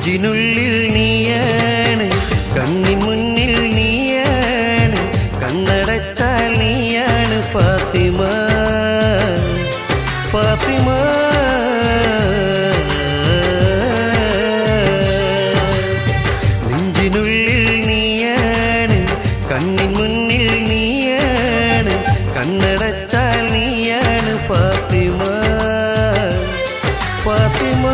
നെഞ്ചിനുള്ളിൽ നീയാണ്, കണ്ണിൻ മുന്നിൽ നീയാണ്, കണ്ണടച്ചാൽ നീയാണ് ഫാത്തിമ, ഫാത്തിമ. നെഞ്ചിനുള്ളിൽ നീയാണ്, കണ്ണിൻ മുന്നിൽ നീയാണ്, കണ്ണടച്ചാൽ നീയാണ് ഫാത്തിമ, ഫാത്തിമ.